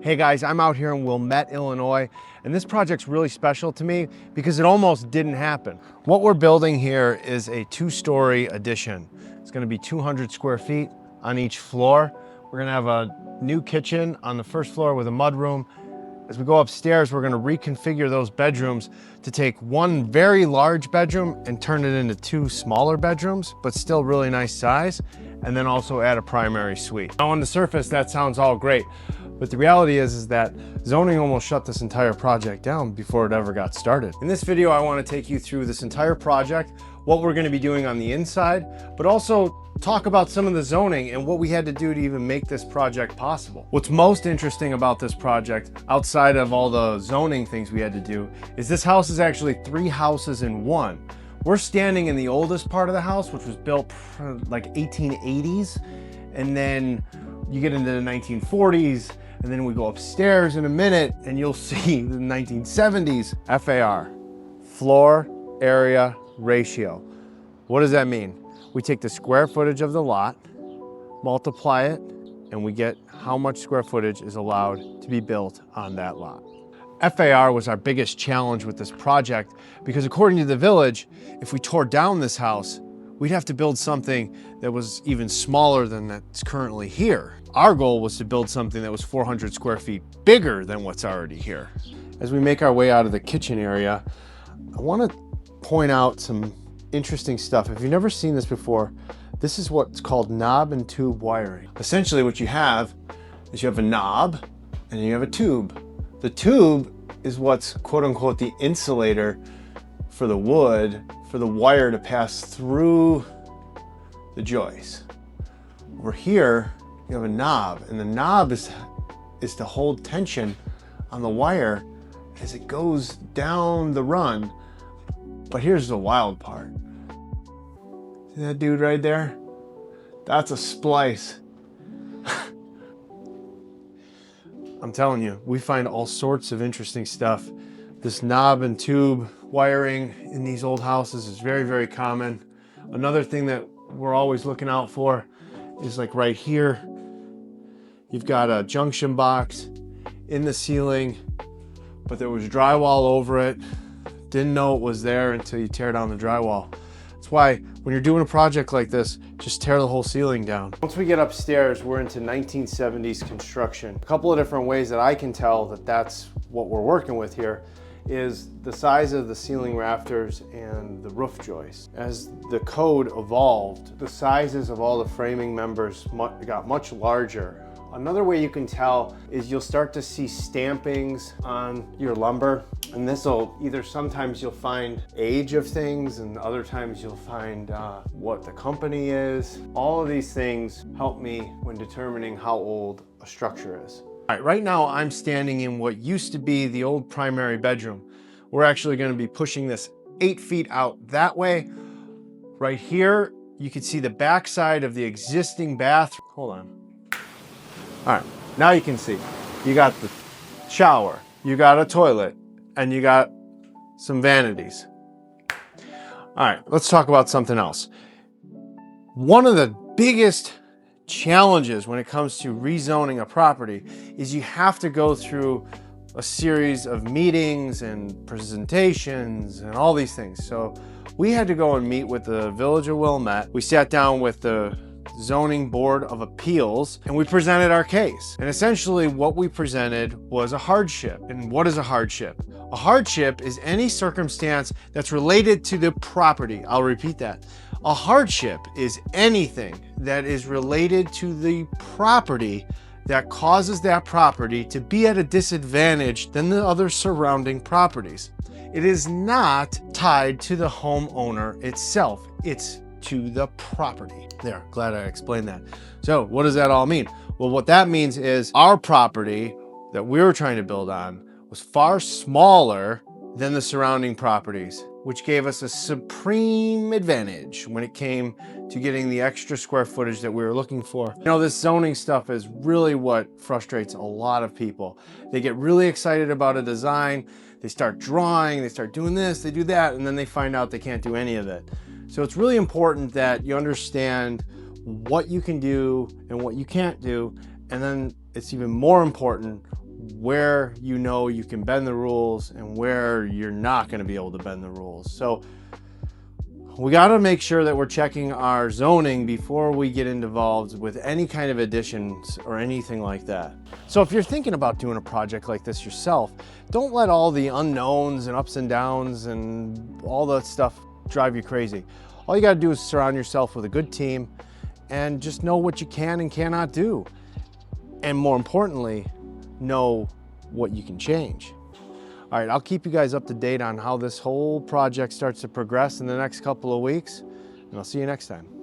Hey guys, I'm out here in Wilmette, Illinois, and this project's really special to me because it almost didn't happen. What we're building here is a 2-story addition. It's gonna be 200 square feet on each floor. We're gonna have a new kitchen on the first floor with a mudroom. As we go upstairs, we're gonna reconfigure those bedrooms to take one very large bedroom and turn it into 2 smaller bedrooms, but still really nice size, and then also add a primary suite. Now on the surface, that sounds all great, but the reality is that zoning almost shut this entire project down before it ever got started. In this video, I wanna take you through this entire project, what we're gonna be doing on the inside, but also talk about some of the zoning and what we had to do to even make this project possible. What's most interesting about this project, outside of all the zoning things we had to do, is this house is actually 3 houses in one. We're standing in the oldest part of the house, which was built like 1880s, and then you get into the 1940s, and then we go upstairs in a minute and you'll see the 1970s. FAR, floor area ratio. What does that mean? We take the square footage of the lot, multiply it, and we get how much square footage is allowed to be built on that lot. FAR was our biggest challenge with this project because according to the village, if we tore down this house, we'd have to build something that was even smaller than that's currently here. Our goal was to build something that was 400 square feet bigger than what's already here. As we make our way out of the kitchen area, I want to point out some interesting stuff. If you've never seen this before, this is what's called knob and tube wiring. Essentially what you have is you have a knob and you have a tube. The tube is what's quote unquote the insulator for the wood, for the wire to pass through the joist. Over here, you have a knob, and the knob is to hold tension on the wire as it goes down the run. But here's the wild part. See that dude right there? That's a splice. I'm telling you, we find all sorts of interesting stuff. This knob and tube wiring in these old houses is very, very common. Another thing that we're always looking out for is like right here, you've got a junction box in the ceiling, but there was drywall over it. Didn't know it was there until you tear down the drywall. That's why when you're doing a project like this, just tear the whole ceiling down. Once we get upstairs, we're into 1970s construction. A couple of different ways that I can tell that that's what we're working with here is the size of the ceiling rafters and the roof joists. As the code evolved, the sizes of all the framing members got much larger. Another way you can tell is you'll start to see stampings on your lumber, and this'll either sometimes you'll find age of things and other times you'll find what the company is. All of these things help me when determining how old a structure is. All right, right now I'm standing in what used to be the old primary bedroom. We're actually going to be pushing this 8 feet out that way. Right here, you can see the backside of the existing bathroom. Hold on. All right, now you can see, you got the shower, you got a toilet, and you got some vanities. All right, let's talk about something else. One of the biggest challenges when it comes to rezoning a property is you have to go through a series of meetings and presentations and all these things. So we had to go and meet with the Village of Wilmette. We sat down with the Zoning Board of Appeals and we presented our case. And essentially what we presented was a hardship. And what is a hardship? A hardship is any circumstance that's related to the property. I'll repeat that. A hardship is anything that is related to the property that causes that property to be at a disadvantage than the other surrounding properties. It is not tied to the homeowner itself. It's to the property. There, glad I explained that. So what does that all mean? Well, what that means is our property that we were trying to build on was far smaller than the surrounding properties, which gave us a supreme advantage when it came to getting the extra square footage that we were looking for. You know, this zoning stuff is really what frustrates a lot of people. They get really excited about a design, they start drawing, they start doing this, they do that, and then they find out they can't do any of it. So it's really important that you understand what you can do and what you can't do, and then it's even more important where you know you can bend the rules and where you're not going to be able to bend the rules. So we got to make sure that we're checking our zoning before we get involved with any kind of additions or anything like that. So if you're thinking about doing a project like this yourself, don't let all the unknowns and ups and downs and all that stuff drive you crazy. All you got to do is surround yourself with a good team and just know what you can and cannot do. And more importantly, know what you can change. All right, I'll keep you guys up to date on how this whole project starts to progress in the next couple of weeks, and I'll see you next time.